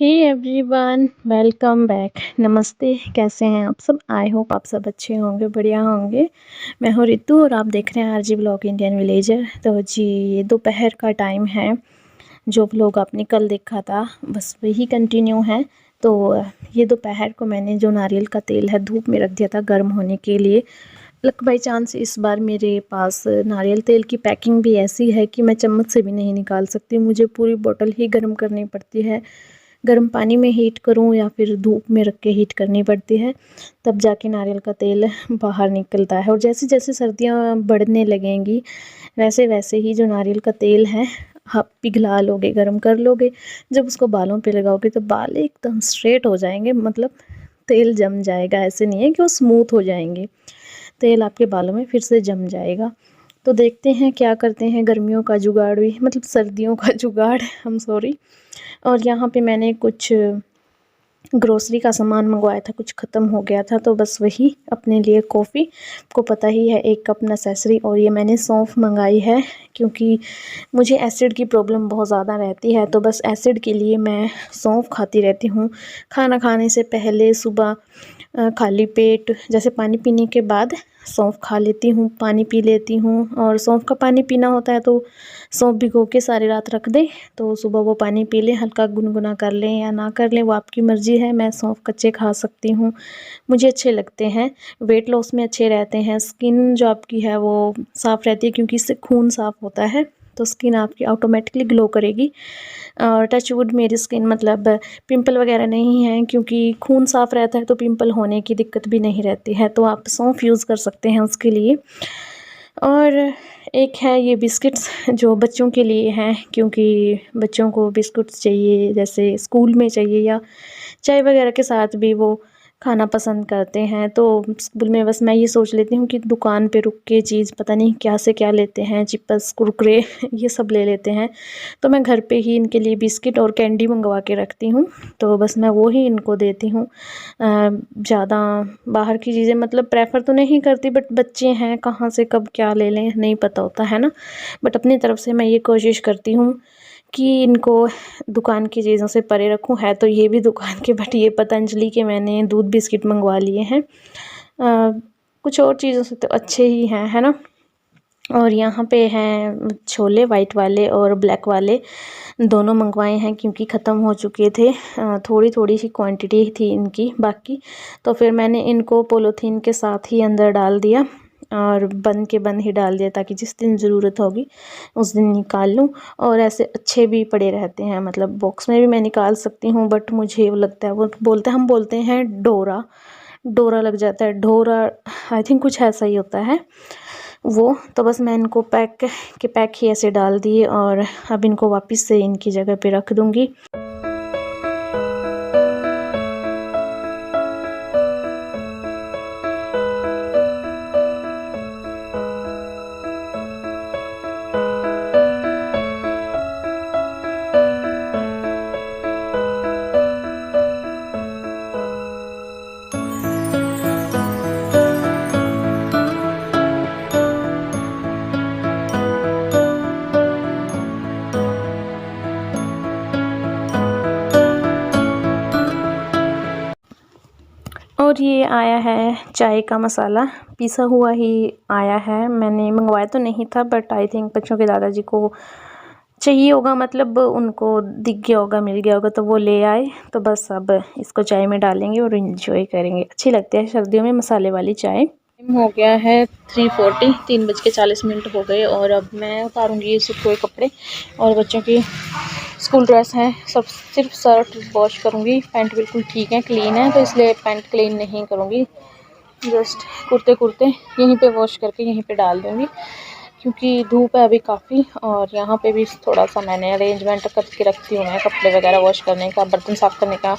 Hey everyone, welcome back. नमस्ते, कैसे हैं आप सब? आई होप आप सब अच्छे होंगे, बढ़िया होंगे। मैं हूँ रितु और आप देख रहे हैं आरजी ब्लॉग इंडियन विलेजर। तो जी, ये दोपहर का टाइम है। जो व्लॉग आपने कल देखा था बस वही कंटिन्यू है। तो ये दोपहर को मैंने जो नारियल का तेल है धूप में रख दिया था गर्म होने के लिए। लक बाई चांस इस बार मेरे पास नारियल तेल की पैकिंग भी ऐसी है कि मैं चम्मच से भी नहीं निकाल सकती, मुझे पूरी बोतल ही गर्म करनी पड़ती है। गर्म पानी में हीट करूं या फिर धूप में रख के हीट करनी पड़ती है, तब जाके नारियल का तेल बाहर निकलता है। और जैसे जैसे सर्दियां बढ़ने लगेंगी वैसे वैसे ही जो नारियल का तेल है आप पिघला लोगे, गर्म कर लोगे। जब उसको बालों पे लगाओगे तो बाल एकदम स्ट्रेट हो जाएंगे, मतलब तेल जम जाएगा। ऐसे नहीं है कि वो स्मूथ हो जाएंगे, तेल आपके बालों में फिर से जम जाएगा। तो देखते हैं क्या करते हैं, गर्मियों का जुगाड़ भी, मतलब सर्दियों का जुगाड़, हम सॉरी। और यहाँ पे मैंने कुछ ग्रोसरी का सामान मंगवाया था, कुछ ख़त्म हो गया था, तो बस वही अपने लिए कॉफ़ी को पता ही है 1 कप नेसेसरी। और ये मैंने सौंफ मंगाई है क्योंकि मुझे एसिड की प्रॉब्लम बहुत ज़्यादा रहती है। तो बस एसिड के लिए मैं सौंफ खाती रहती हूँ। खाना खाने से पहले सुबह खाली पेट जैसे पानी पीने के बाद सौंफ खा लेती हूँ, पानी पी लेती हूँ। और सौंफ का पानी पीना होता है तो सौंफ भिगो के सारी रात रख दें तो सुबह वो पानी पी लें, हल्का गुनगुना कर लें या ना कर लें, वो आपकी मर्ज़ी है। मैं सौंफ कच्चे खा सकती हूँ, मुझे अच्छे लगते हैं। वेट लॉस में अच्छे रहते हैं, स्किन जो आपकी है वो साफ़ रहती है क्योंकि इससे खून साफ़ होता है, तो स्किन आपकी ऑटोमेटिकली ग्लो करेगी। और टच वुड मेरी स्किन मतलब पिंपल वगैरह नहीं है क्योंकि खून साफ़ रहता है तो पिंपल होने की दिक्कत भी नहीं रहती है। तो आप सौंफ यूज़ कर सकते हैं उसके लिए। और एक है ये बिस्किट्स जो बच्चों के लिए हैं, क्योंकि बच्चों को बिस्कुट्स चाहिए, जैसे स्कूल में चाहिए या चाय वगैरह के साथ भी वो खाना पसंद करते हैं। तो स्कूल में बस मैं ये सोच लेती हूँ कि दुकान पे रुक के चीज़ पता नहीं क्या से क्या लेते हैं, चिप्स कुरकुरे ये सब ले लेते हैं। तो मैं घर पे ही इनके लिए बिस्किट और कैंडी मंगवा के रखती हूँ, तो बस मैं वो ही इनको देती हूँ। ज़्यादा बाहर की चीज़ें मतलब प्रेफर तो नहीं करती, बट बच्चे हैं कहाँ से कब क्या ले लें नहीं पता होता है ना। बट अपनी तरफ से मैं ये कोशिश करती हूँ कि इनको दुकान की चीज़ों से परे रखूँ। है तो ये भी दुकान के, बट ये पतंजलि के मैंने दूध बिस्किट मंगवा लिए हैं। कुछ और चीज़ों से तो अच्छे ही हैं, है ना। और यहाँ पे हैं छोले, वाइट वाले और ब्लैक वाले, दोनों मंगवाए हैं क्योंकि ख़त्म हो चुके थे। थोड़ी थोड़ी सी क्वांटिटी थी इनकी बाकी, तो फिर मैंने इनको पॉलीथीन के साथ ही अंदर डाल दिया और बंद के बंद ही डाल दिया ताकि जिस दिन ज़रूरत होगी उस दिन निकाल लूँ। और ऐसे अच्छे भी पड़े रहते हैं, मतलब बॉक्स में भी मैं निकाल सकती हूँ, बट मुझे वो लगता है, वो बोलते हम बोलते हैं डोरा, डोरा लग जाता है, डोरा आई थिंक कुछ ऐसा ही होता है वो। तो बस मैं इनको पैक ही ऐसे डाल दिए और अब इनको वापस से इनकी जगह पे रख दूँगी। और ये आया है चाय का मसाला, पिसा हुआ ही आया है। मैंने मंगवाया तो नहीं था, बट आई थिंक बच्चों के दादाजी को चाहिए होगा, मतलब उनको दिख गया होगा, मिल गया होगा, तो वो ले आए। तो बस अब इसको चाय में डालेंगे और इन्जॉय करेंगे। अच्छी लगती है सर्दियों में मसाले वाली चाय। टाइम हो गया है 3:40, 3:40 हो गए और अब मैं उतारूँगी ये सूखे हुए कपड़े और बच्चों की स्कूल ड्रेस है सब, सिर्फ शर्ट वॉश करूँगी, पैंट बिल्कुल ठीक है, क्लीन है, तो इसलिए पैंट क्लीन नहीं करूँगी। जस्ट कुर्ते यहीं पे वॉश करके यहीं पे डाल दूँगी क्योंकि धूप है अभी काफ़ी। और यहाँ पे भी थोड़ा सा मैंने अरेंजमेंट करके रखती हूँ मैं, कपड़े वगैरह वॉश करने का, बर्तन साफ़ करने का,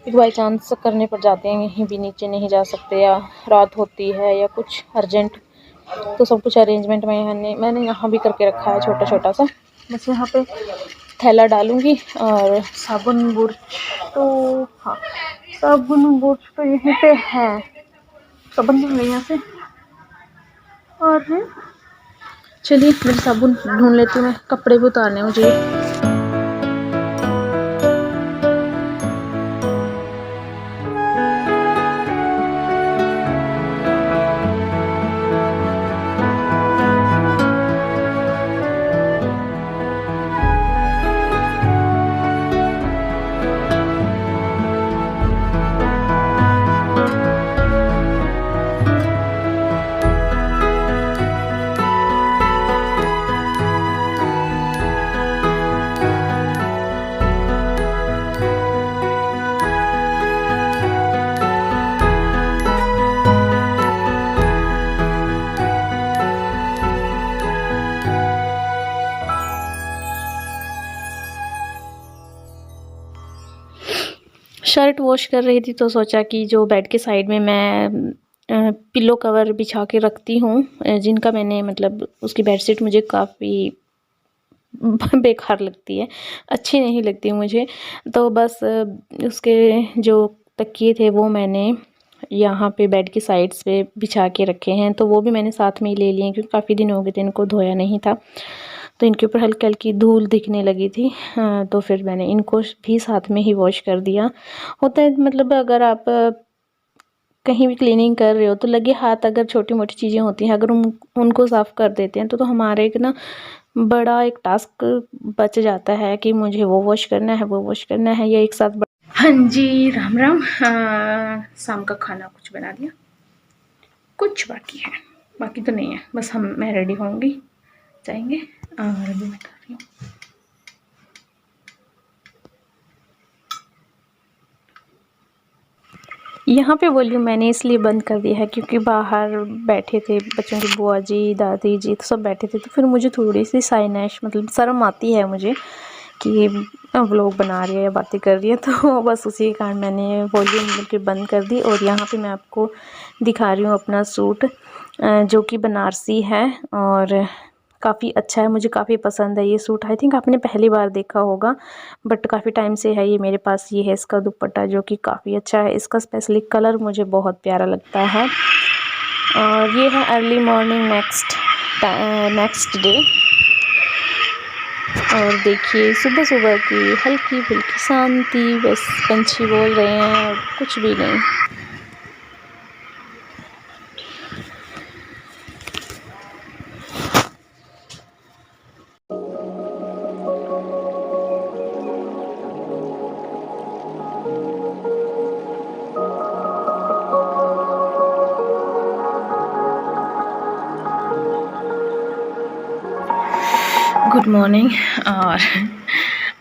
फिर बाई चांस करने पड़ जाते हैं, यहीं भी नीचे नहीं जा सकते या रात होती है या कुछ अर्जेंट, तो सब कुछ अरेंजमेंट मैंने यहाँ भी करके रखा है छोटा छोटा सा। बस यहाँ पे थैला डालूँगी और साबुन बुर्श, तो हाँ साबुन बुर्श तो यहीं पे है, साबुन ढूंढ यहाँ से। और चलिए मेरे साबुन ढूंढ लेती हूँ मैं, कपड़े भी उतारने मुझे। शर्ट वॉश कर रही थी तो सोचा कि जो बेड के साइड में मैं पिलो कवर बिछा के रखती हूँ, जिनका मैंने मतलब उसकी बेडशीट मुझे काफ़ी बेकार लगती है, अच्छी नहीं लगती मुझे। तो बस उसके जो तकिए थे वो मैंने यहाँ पे बेड की साइड्स पे बिछा के रखे हैं, तो वो भी मैंने साथ में ही ले लिए हैं क्योंकि काफ़ी दिन हो गए थे इनको धोया नहीं था, तो इनके ऊपर हल्की हल्की धूल दिखने लगी थी। तो फिर मैंने इनको भी साथ में ही वॉश कर दिया। होता है मतलब अगर आप कहीं भी क्लीनिंग कर रहे हो तो लगे हाथ अगर छोटी मोटी चीज़ें होती हैं, अगर उनको साफ़ कर देते हैं तो हमारे एक ना बड़ा एक टास्क बच जाता है कि मुझे वो वॉश करना है, वो वॉश करना है, या एक साथ। हाँ जी, राम राम। शाम का खाना कुछ बना दिया, कुछ बाकी है, बाकी तो नहीं है, बस मैं रेडी होंगी, जाएंगे। और अभी मैं कर रही हूँ यहाँ पे वॉल्यूम मैंने इसलिए बंद कर दिया है क्योंकि बाहर बैठे थे बच्चों की बुआ जी, दादी जी, तो सब बैठे थे, तो फिर मुझे थोड़ी सी साइनेश मतलब शर्म आती है मुझे कि व्लॉग बना रही है या बातें कर रही है, तो बस उसी के कारण मैंने वॉल्यूम बिल्कुल बंद कर दी। और यहाँ पे मैं आपको दिखा रही हूँ अपना सूट, जो कि बनारसी है और काफ़ी अच्छा है, मुझे काफ़ी पसंद है ये सूट। आई थिंक आपने पहली बार देखा होगा, बट काफ़ी टाइम से है ये मेरे पास। ये है इसका दुपट्टा जो कि काफ़ी अच्छा है, इसका स्पेशली कलर मुझे बहुत प्यारा लगता है। और ये है अर्ली मॉर्निंग नेक्स्ट डे। और देखिए सुबह सुबह की हल्की फुल्की शांति, बस पंछी बोल रहे हैं और कुछ भी नहीं। Good morning. और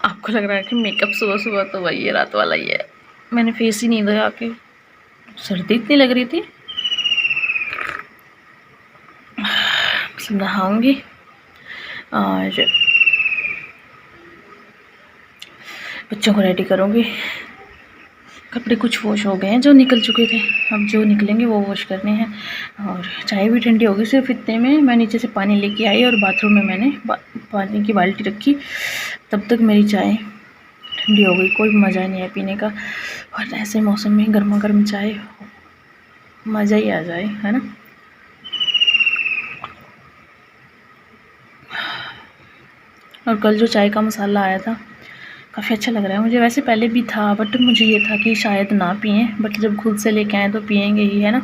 आपको लग रहा है कि मेकअप सुबह सुबह तो वही है, रात वाला ही है। मैंने फेस ही नहीं धोया, आके सर्दी इतनी लग रही थी। नहाऊंगी और बच्चों को रेडी करूंगी। कपड़े कुछ वॉश हो गए हैं जो निकल चुके थे, अब जो निकलेंगे वो वॉश करने हैं। और चाय भी ठंडी हो गई, सिर्फ इतने में मैं नीचे से पानी लेके आई और बाथरूम में मैंने पानी की बाल्टी रखी, तब तक मेरी चाय ठंडी हो गई। कोई मज़ा नहीं है पीने का, और ऐसे मौसम में गर्मा गर्म चाय मज़ा ही आ जाए, है ना। और कल जो चाय का मसाला आया था काफ़ी अच्छा लग रहा है मुझे, वैसे पहले भी था बट मुझे ये था कि शायद ना पिएं, बट जब खुद से लेके आए तो पिएंगे ही, है ना।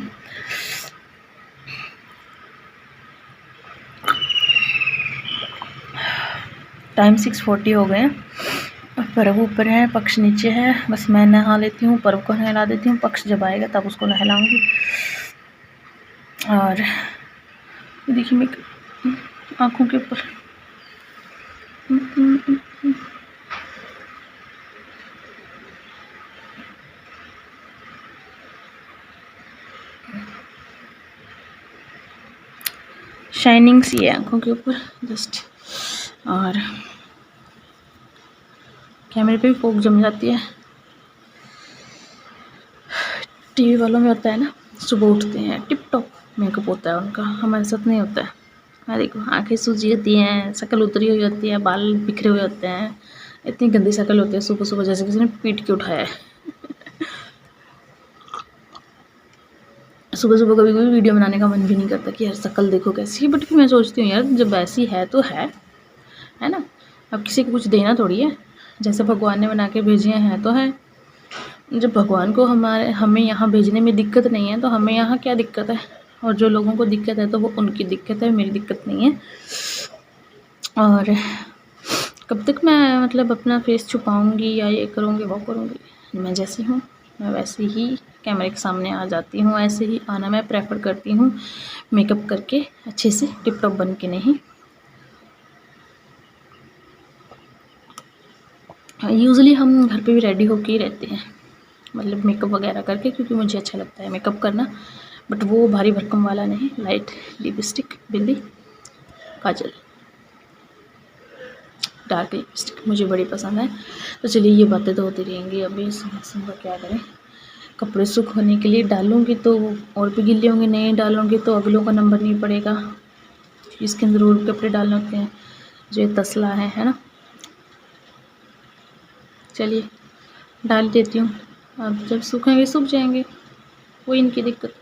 टाइम 6:40 हो गए हैं। पर्व ऊपर है, पक्ष नीचे है, बस मैं नहा लेती हूँ, पर्व को नहला देती हूँ, पक्ष जब आएगा तब उसको नहलाऊँगी। और देखिए मैं आँखों के ऊपर शाइनिंग सी है आँखों के ऊपर जस्ट। और कैमरे पे भी फोक जम जाती है। टीवी वालों में होता है ना, सुबह उठते हैं टिप टॉप मेकअप होता है उनका, हमारे साथ नहीं होता है। हाँ देखो, आंखें सूजी होती हैं, शक्ल उतरी हुई होती है, बाल बिखरे हुए होते हैं, इतनी गंदी शक्ल होती है सुबह सुबह, जैसे किसी ने पीट के उठाया है। सुबह सुबह कभी कभी वीडियो बनाने का मन भी नहीं करता कि यार शक्ल देखो कैसी है, बट फिर मैं सोचती हूँ यार जब ऐसी है तो है ना। अब किसी को कुछ देना थोड़ी है, जैसे भगवान ने बना के भेजे हैं तो है। जब भगवान को हमें यहाँ भेजने में दिक्कत नहीं है तो हमें यहाँ क्या दिक्कत है। और जो लोगों को दिक्कत है तो वो उनकी दिक्कत है, मेरी दिक्कत नहीं है। और कब तक मैं मतलब अपना फेस छुपाऊंगी या ये करूँगी वो करूँगी। मैं जैसी हूँ मैं वैसे ही कैमरे के सामने आ जाती हूँ, ऐसे ही आना मैं प्रेफर करती हूँ, मेकअप करके अच्छे से टिप टॉप बन के नहीं। यूजुअली हम घर पे भी रेडी होके ही रहते हैं, मतलब मेकअप वगैरह करके, क्योंकि मुझे अच्छा लगता है मेकअप करना, बट वो भारी भरकम वाला नहीं, लाइट लिपस्टिक, बिंदी, काजल, डार्क लिपस्टिक मुझे बड़ी पसंद है। तो चलिए ये बातें तो होती रहेंगी। अभी इस मौसम का क्या करें, कपड़े सूखने के लिए डालूँगी तो और भी गीले होंगे, नहीं डालूँगी तो अगलों का नंबर नहीं पड़ेगा। इसके अंदर और कपड़े डालने होते हैं, जो ये तसला है ना। चलिए डाल देती हूँ, अब जब सूखेंगे सूख जाएंगे, कोई इनकी दिक्कत।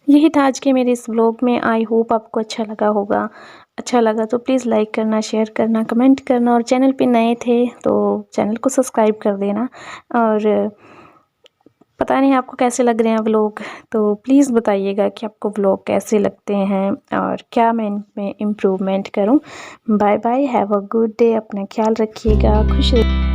यही था आज के मेरे इस व्लॉग में। आई होप आपको अच्छा लगा होगा। अच्छा लगा तो प्लीज़ लाइक करना, शेयर करना, कमेंट करना, और चैनल पे नए थे तो चैनल को सब्सक्राइब कर देना। और पता नहीं आपको कैसे लग रहे हैं व्लॉग, तो प्लीज़ बताइएगा कि आपको व्लॉग कैसे लगते हैं और क्या मैं इनमें इम्प्रूवमेंट करूं। Bye bye, have a good day, अपना ख्याल रखिएगा, खुश रहिए।